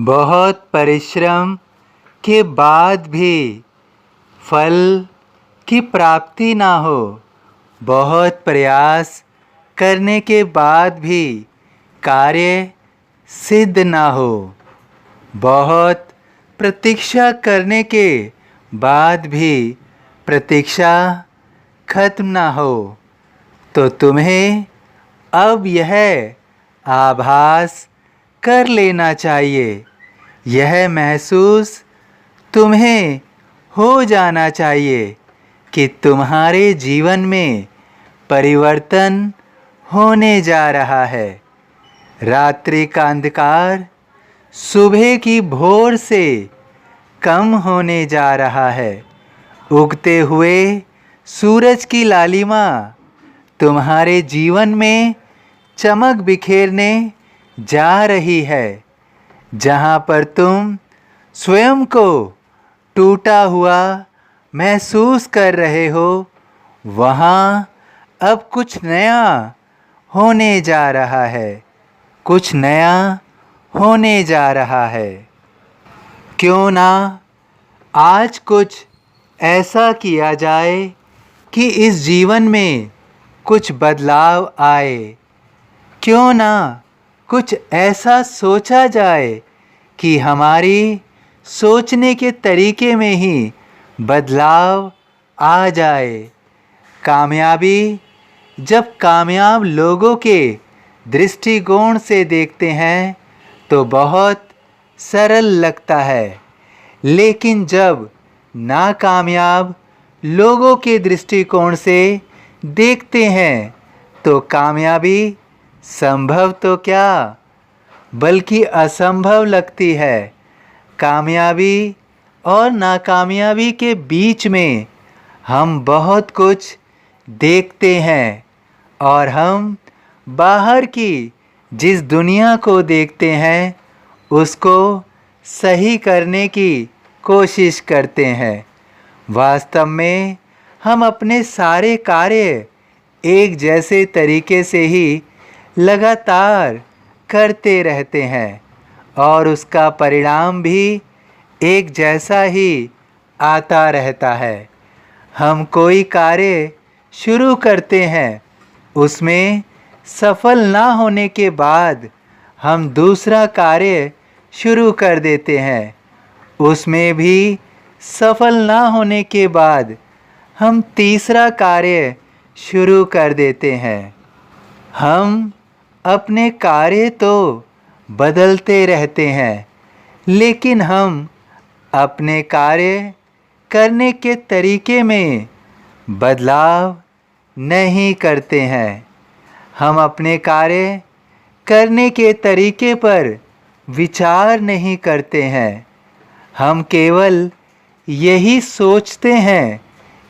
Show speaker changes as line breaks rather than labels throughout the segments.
बहुत परिश्रम के बाद भी फल की प्राप्ति ना हो, बहुत प्रयास करने के बाद भी कार्य सिद्ध ना हो, बहुत प्रतीक्षा करने के बाद भी प्रतीक्षा खत्म ना हो, तो तुम्हें अब यह आभास कर लेना चाहिए, यह महसूस तुम्हें हो जाना चाहिए कि तुम्हारे जीवन में परिवर्तन होने जा रहा है। रात्रि का अंधकार सुबह की भोर से कम होने जा रहा है। उगते हुए सूरज की लालिमा तुम्हारे जीवन में चमक बिखेरने जा रही है। जहाँ पर तुम स्वयं को टूटा हुआ महसूस कर रहे हो, वहाँ अब कुछ नया होने जा रहा है, कुछ नया होने जा रहा है। क्यों ना आज कुछ ऐसा किया जाए कि इस जीवन में कुछ बदलाव आए। क्यों ना कुछ ऐसा सोचा जाए कि हमारी सोचने के तरीके में ही बदलाव आ जाए। कामयाबी जब कामयाब लोगों के दृष्टिकोण से देखते हैं तो बहुत सरल लगता है, लेकिन जब नाकामयाब लोगों के दृष्टिकोण से देखते हैं तो कामयाबी संभव तो क्या बल्कि असंभव लगती है। कामयाबी और नाकामयाबी के बीच में हम बहुत कुछ देखते हैं और हम बाहर की जिस दुनिया को देखते हैं उसको सही करने की कोशिश करते हैं। वास्तव में हम अपने सारे कार्य एक जैसे तरीके से ही लगातार करते रहते हैं और उसका परिणाम भी एक जैसा ही आता रहता है। हम कोई कार्य शुरू करते हैं, उसमें सफल ना होने के बाद हम दूसरा कार्य शुरू कर देते हैं, उसमें भी सफल ना होने के बाद हम तीसरा कार्य शुरू कर देते हैं। हम अपने कार्य तो बदलते रहते हैं, लेकिन हम अपने कार्य करने के तरीके में बदलाव नहीं करते हैं। हम अपने कार्य करने के तरीके पर विचार नहीं करते हैं। हम केवल यही सोचते हैं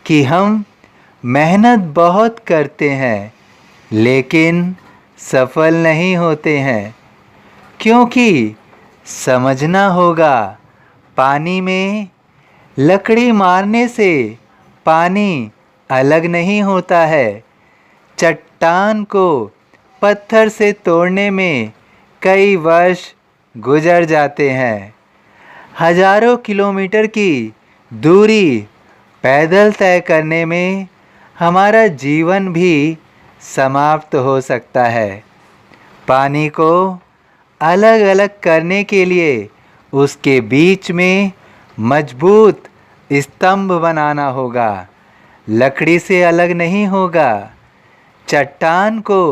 कि हम मेहनत बहुत करते हैं, लेकिन सफल नहीं होते हैं, क्योंकि समझना होगा पानी में लकड़ी मारने से पानी अलग नहीं होता है। चट्टान को पत्थर से तोड़ने में कई वर्ष गुजर जाते हैं। हजारों किलोमीटर की दूरी पैदल तय करने में हमारा जीवन भी समाप्त हो सकता है। पानी को अलग अलग करने के लिए उसके बीच में मजबूत स्तंभ बनाना होगा, लकड़ी से अलग नहीं होगा। चट्टान को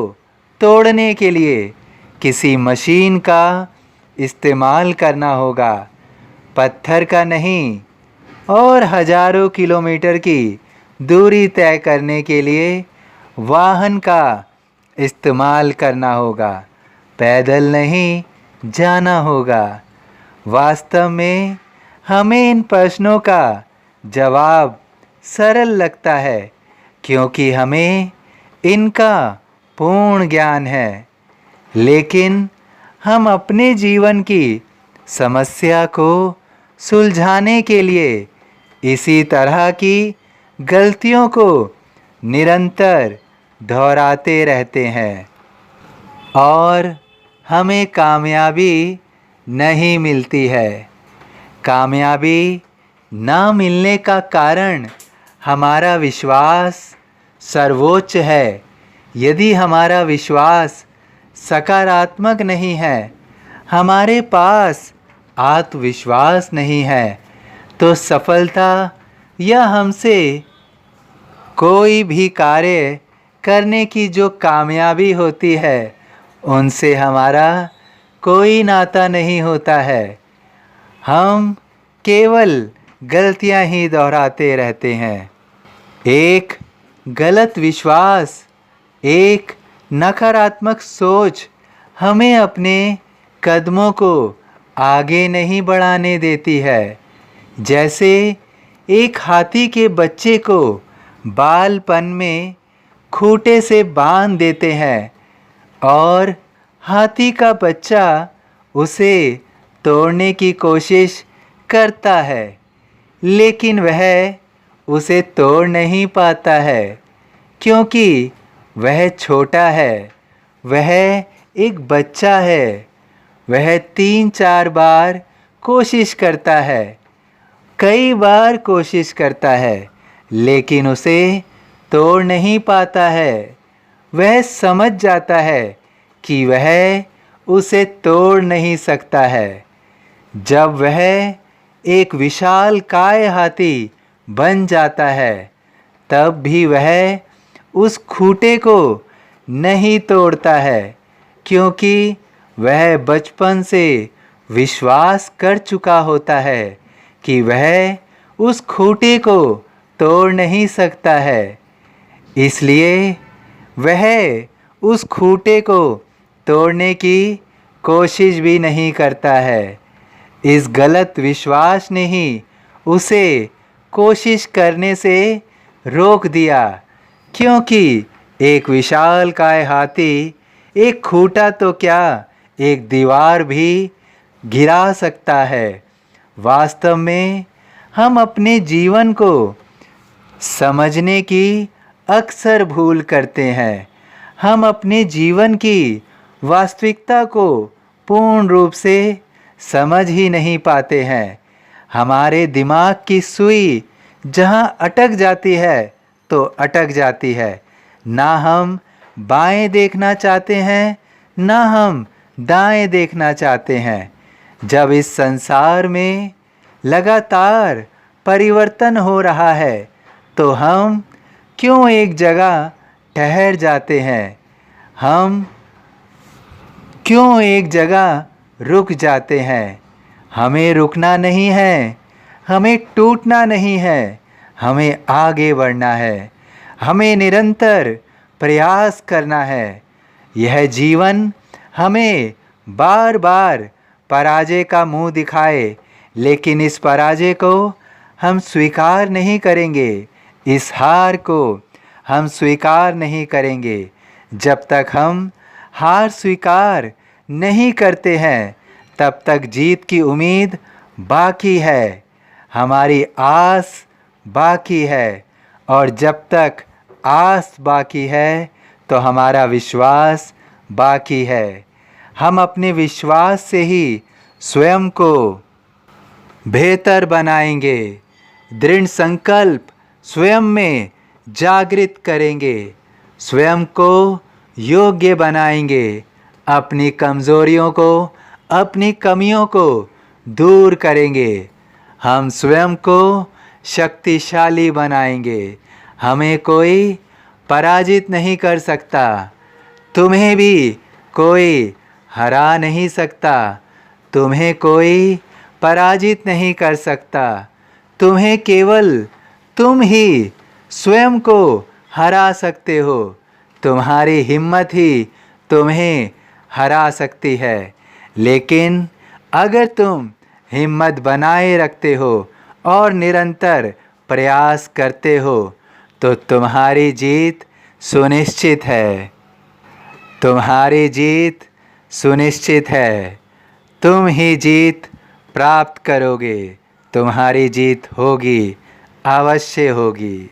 तोड़ने के लिए किसी मशीन का इस्तेमाल करना होगा, पत्थर का नहीं। और हजारों किलोमीटर की दूरी तय करने के लिए वाहन का इस्तेमाल करना होगा, पैदल नहीं जाना होगा। वास्तव में हमें इन प्रश्नों का जवाब सरल लगता है, क्योंकि हमें इनका पूर्ण ज्ञान है। लेकिन हम अपने जीवन की समस्या को सुलझाने के लिए इसी तरह की गलतियों को निरंतर दोहराते रहते हैं और हमें कामयाबी नहीं मिलती है। कामयाबी न मिलने का कारण हमारा विश्वास सर्वोच्च है। यदि हमारा विश्वास सकारात्मक नहीं है, हमारे पास आत्मविश्वास नहीं है, तो सफलता या हमसे कोई भी कार्य करने की जो कामयाबी होती है, उनसे हमारा कोई नाता नहीं होता है। हम केवल गलतियां ही दोहराते रहते हैं। एक गलत विश्वास, एक नकारात्मक सोच हमें अपने कदमों को आगे नहीं बढ़ाने देती है। जैसे एक हाथी के बच्चे को बालपन में खूंटे से बांध देते हैं और हाथी का बच्चा उसे तोड़ने की कोशिश करता है, लेकिन वह उसे तोड़ नहीं पाता है क्योंकि वह छोटा है, वह एक बच्चा है। वह 3-4 बार कोशिश करता है, कई बार कोशिश करता है, लेकिन उसे तोड़ नहीं पाता है। वह समझ जाता है कि वह उसे तोड़ नहीं सकता है। जब वह एक विशालकाय हाथी बन जाता है, तब भी वह उस खूंटे को नहीं तोड़ता है, क्योंकि वह बचपन से विश्वास कर चुका होता है कि वह उस खूंटे को तोड़ नहीं सकता है। इसलिए वह उस खूंटे को तोड़ने की कोशिश भी नहीं करता है। इस गलत विश्वास ने ही उसे कोशिश करने से रोक दिया, क्योंकि एक विशालकाय हाथी एक खूंटा तो क्या, एक दीवार भी गिरा सकता है। वास्तव में हम अपने जीवन को समझने की अक्सर भूल करते हैं। हम अपने जीवन की वास्तविकता को पूर्ण रूप से समझ ही नहीं पाते हैं। हमारे दिमाग की सुई जहाँ अटक जाती है तो अटक जाती है। ना हम बाएं देखना चाहते हैं, ना हम दाएं देखना चाहते हैं। जब इस संसार में लगातार परिवर्तन हो रहा है, तो हम क्यों एक जगह ठहर जाते हैं? हम क्यों एक जगह रुक जाते हैं? हमें रुकना नहीं है, हमें टूटना नहीं है, हमें आगे बढ़ना है, हमें निरंतर प्रयास करना है। यह जीवन हमें बार बार पराजय का मुंह दिखाए, लेकिन इस पराजय को हम स्वीकार नहीं करेंगे। इस हार को हम स्वीकार नहीं करेंगे। जब तक हम हार स्वीकार नहीं करते हैं, तब तक जीत की उम्मीद बाकी है, हमारी आस बाकी है, और जब तक आस बाकी है तो हमारा विश्वास बाकी है। हम अपने विश्वास से ही स्वयं को बेहतर बनाएंगे। दृढ़ संकल्प स्वयं में जागृत करेंगे, स्वयं को योग्य बनाएंगे, अपनी कमज़ोरियों को, अपनी कमियों को दूर करेंगे। हम स्वयं को शक्तिशाली बनाएंगे। हमें कोई पराजित नहीं कर सकता, तुम्हें भी कोई हरा नहीं सकता, तुम्हें कोई पराजित नहीं कर सकता। तुम्हें केवल तुम ही स्वयं को हरा सकते हो। तुम्हारी हिम्मत ही तुम्हें हरा सकती है। लेकिन अगर तुम हिम्मत बनाए रखते हो और निरंतर प्रयास करते हो, तो तुम्हारी जीत सुनिश्चित है। तुम्हारी जीत सुनिश्चित है। तुम ही जीत प्राप्त करोगे। तुम्हारी जीत होगी, अवश्य होगी।